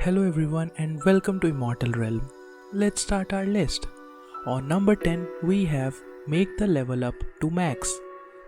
Hello everyone and welcome to Immortal Realm. Let's start our list. On number 10 we have Make the Level Up to Max.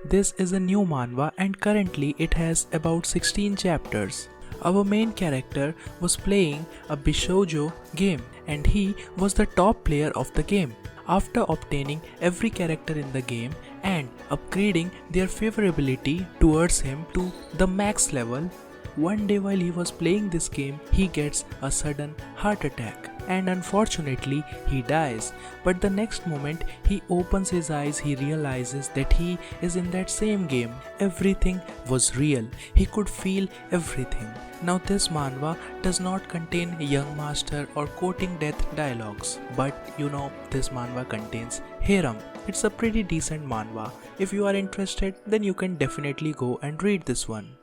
This is a new manhwa and currently it has about 16 chapters. Our main character was playing a Bishoujo game and he was the top player of the game. After obtaining every character in the game and upgrading their favorability towards him to the max level, one day while he was playing this game, he gets a sudden heart attack and unfortunately he dies. But the next moment he opens his eyes, he realizes that he is in that same game. Everything was real. He could feel everything. Now this manhwa does not contain young master or quoting death dialogues, but this manhwa contains harem. It's a pretty decent manhwa. If you are interested, then you can definitely go and read this one.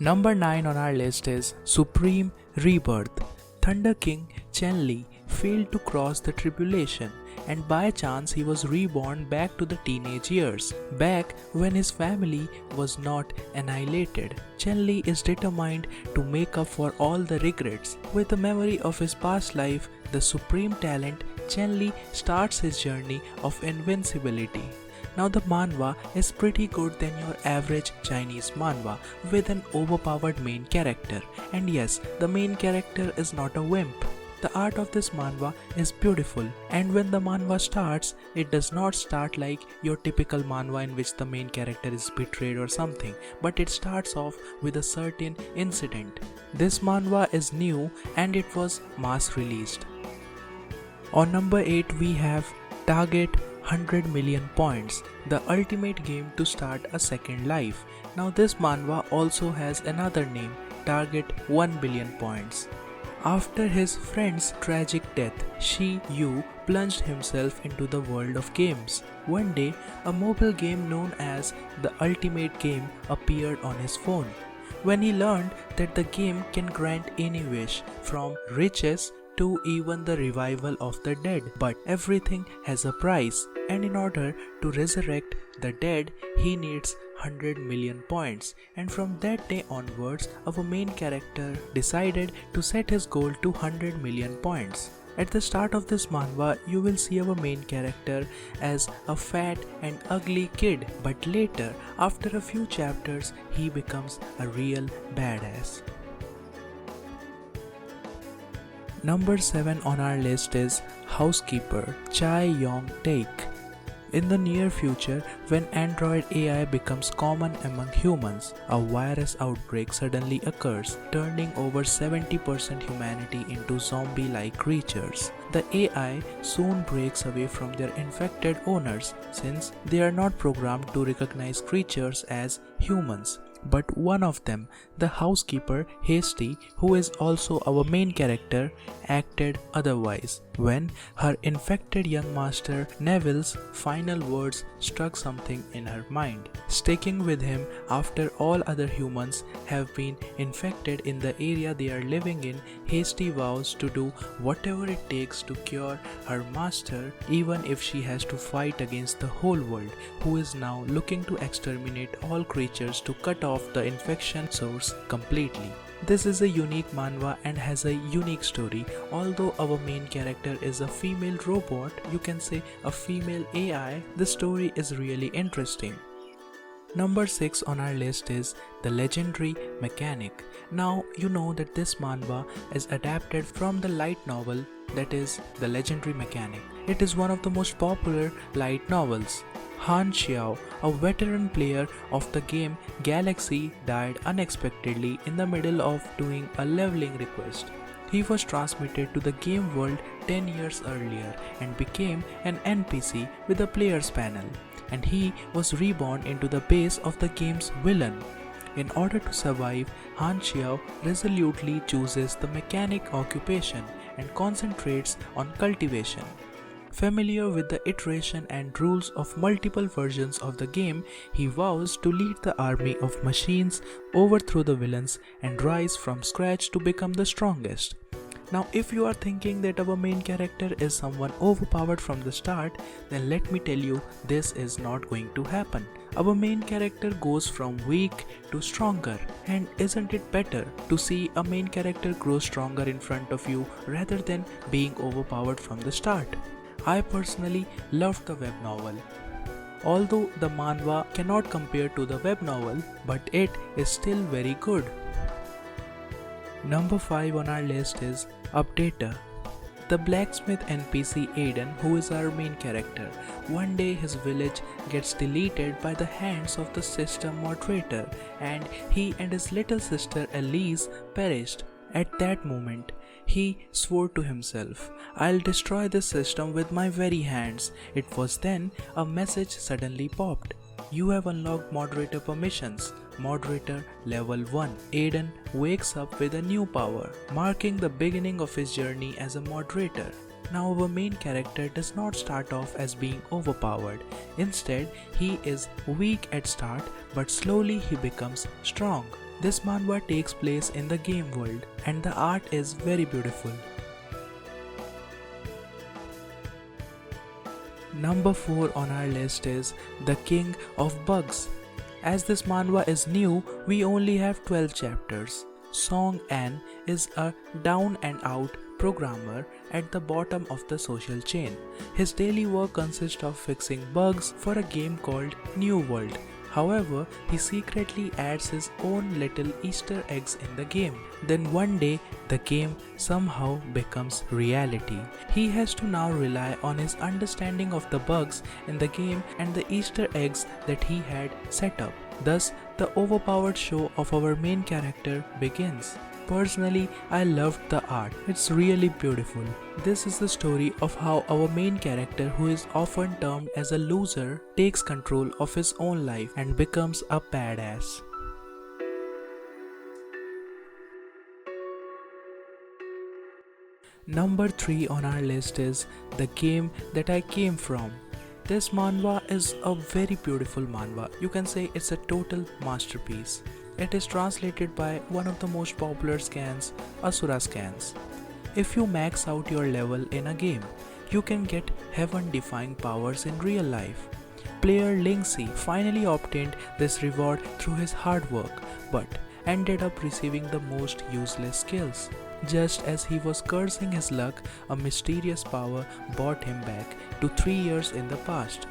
Number 9 on our list is Supreme Rebirth. Thunder King Chen-Li failed to cross the tribulation and by chance he was reborn back to the teenage years, back when his family was not annihilated. Chen-Li is determined to make up for all the regrets. With the memory of his past life, the supreme talent, Chen-Li starts his journey of invincibility. Now the manhwa is pretty good than your average Chinese manhwa with an overpowered main character. And yes, the main character is not a wimp. The art of this manhwa is beautiful, and when the manhwa starts, it does not start like your typical manhwa in which the main character is betrayed or something, but it starts off with a certain incident. This manhwa is new and it was mass released. On number 8 we have Target 100 million points, the ultimate game to start a second life. Now this manhwa also has another name, Target 1 billion points. After his friend's tragic death, Shi Yu plunged himself into the world of games. One day, a mobile game known as the Ultimate Game appeared on his phone. When he learned that the game can grant any wish, from riches to even the revival of the dead, but everything has a price, and in order to resurrect the dead he needs 100 million points. And from that day onwards our main character decided to set his goal to 100 million points. At the start of this manhwa you will see our main character as a fat and ugly kid, but later after a few chapters he becomes a real badass. Number 7 on our list is Housekeeper Chai Yong Taek. In the near future, when Android AI becomes common among humans, a virus outbreak suddenly occurs, turning over 70% humanity into zombie-like creatures. The AI soon breaks away from their infected owners since they are not programmed to recognize creatures as humans. But one of them, the housekeeper Hasty, who is also our main character, acted otherwise. When her infected young master Neville's final words struck something in her mind, sticking with him after all other humans have been infected in the area they are living in, Hasty vows to do whatever it takes to cure her master, even if she has to fight against the whole world, who is now looking to exterminate all creatures to cut off the infection source completely. This is a unique manhwa and has a unique story. Although our main character is a female robot, you can say a female AI, the story is really interesting. Number 6 on our list is The Legendary Mechanic. Now you know that this manhwa is adapted from the light novel that is The Legendary Mechanic. It is one of the most popular light novels. Han Xiao, a veteran player of the game Galaxy, died unexpectedly in the middle of doing a leveling request. He was transmitted to the game world 10 years earlier and became an NPC with a player's panel, and he was reborn into the base of the game's villain. In order to survive, Han Xiao resolutely chooses the mechanic occupation and concentrates on cultivation. Familiar with the iteration and rules of multiple versions of the game, he vows to lead the army of machines, overthrow the villains, and rise from scratch to become the strongest. Now if you are thinking that our main character is someone overpowered from the start, then let me tell you, this is not going to happen. Our main character goes from weak to stronger, and isn't it better to see a main character grow stronger in front of you rather than being overpowered from the start? I personally loved the web novel. Although the manhwa cannot compare to the web novel, but it is still very good. Number 5 on our list is Updater. The blacksmith NPC Aiden, who is our main character, one day his village gets deleted by the hands of the system moderator, and he and his little sister Elise perished. At that moment, he swore to himself, "I'll destroy this system with my very hands." It was then a message suddenly popped. "You have unlocked moderator permissions. Moderator level 1. Aiden wakes up with a new power, marking the beginning of his journey as a moderator. Now our main character does not start off as being overpowered. Instead, he is weak at start, but slowly he becomes strong. This manhwa takes place in the game world, and the art is very beautiful. Number 4 on our list is The King of Bugs. As this manhwa is new, we only have 12 chapters. Song An is a down and out programmer at the bottom of the social chain. His daily work consists of fixing bugs for a game called New World. However, he secretly adds his own little Easter eggs in the game. Then one day, the game somehow becomes reality. He has to now rely on his understanding of the bugs in the game and the Easter eggs that he had set up. Thus, the overpowered show of our main character begins. Personally, I loved the art. It's really beautiful. This is the story of how our main character, who is often termed as a loser, takes control of his own life and becomes a badass. Number 3 on our list is The Game That I Came From. This manhwa is a very beautiful manhwa. You can say it's a total masterpiece. It is translated by one of the most popular scans, Asura scans. If you max out your level in a game, you can get heaven-defying powers in real life. Player Lingxi finally obtained this reward through his hard work, but ended up receiving the most useless skills. Just as he was cursing his luck, a mysterious power brought him back to 3 years in the past.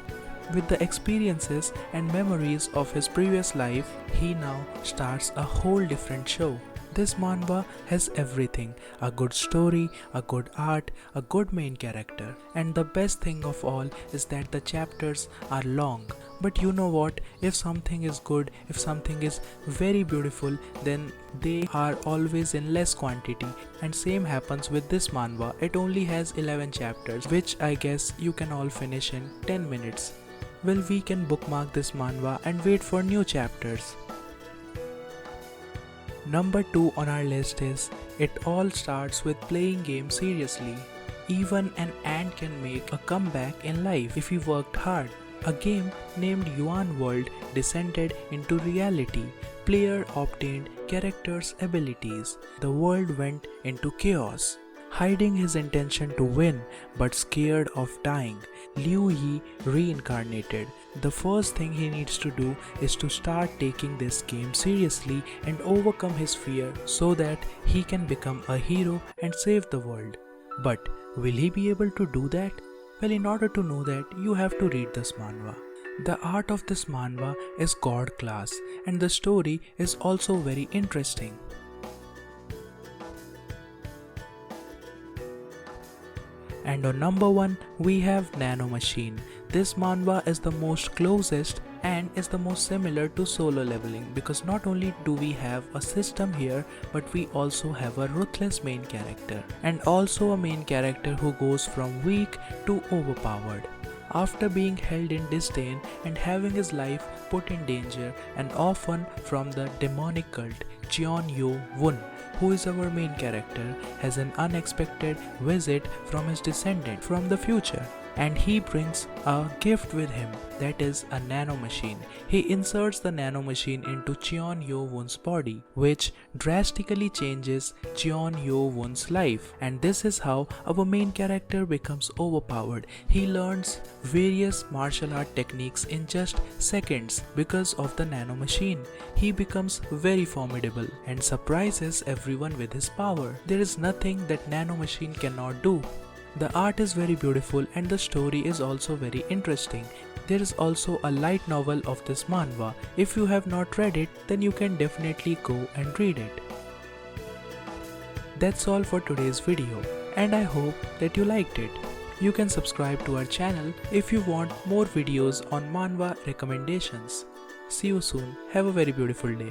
With the experiences and memories of his previous life, he now starts a whole different show. This manhwa has everything: a good story, a good art, a good main character, and the best thing of all is that the chapters are long. But you know what? If something is good, if something is very beautiful, then they are always in less quantity. And same happens with this manhwa. It only has 11 chapters, which I guess you can all finish in 10 minutes. Well, we can bookmark this manhwa and wait for new chapters. Number 2 on our list is It All Starts With Playing Games Seriously. Even an ant can make a comeback in life if he worked hard. A game named Yuan World descended into reality. Player obtained characters' abilities. The world went into chaos. Hiding his intention to win but scared of dying, Liu Yi reincarnated. The first thing he needs to do is to start taking this game seriously and overcome his fear so that he can become a hero and save the world. But will he be able to do that? Well, in order to know that, you have to read this manhwa. The art of this manhwa is god class, and the story is also very interesting. And on number 1, we have Nano Machine. This manhwa is the most closest and is the most similar to solo leveling, because not only do we have a system here, but we also have a ruthless main character, and also a main character who goes from weak to overpowered. After being held in disdain and having his life put in danger, and often from the demonic cult, Cheon Yo Won, who is our main character, has an unexpected visit from his descendant from the future, and he brings a gift with him, that is a nano machine. He inserts the nano machine into Cheon Yo-won's body, which drastically changes Cheon Yo-won's life, and this is how our main character becomes overpowered. He learns various martial art techniques in just seconds because of the nano machine. He becomes very formidable and surprises everyone with his power. There is nothing that nano machine cannot do. The art is very beautiful and the story is also very interesting. There is also a light novel of this manhwa. If you have not read it, then you can definitely go and read it. That's all for today's video, and I hope that you liked it. You can subscribe to our channel if you want more videos on manhwa recommendations. See you soon. Have a very beautiful day.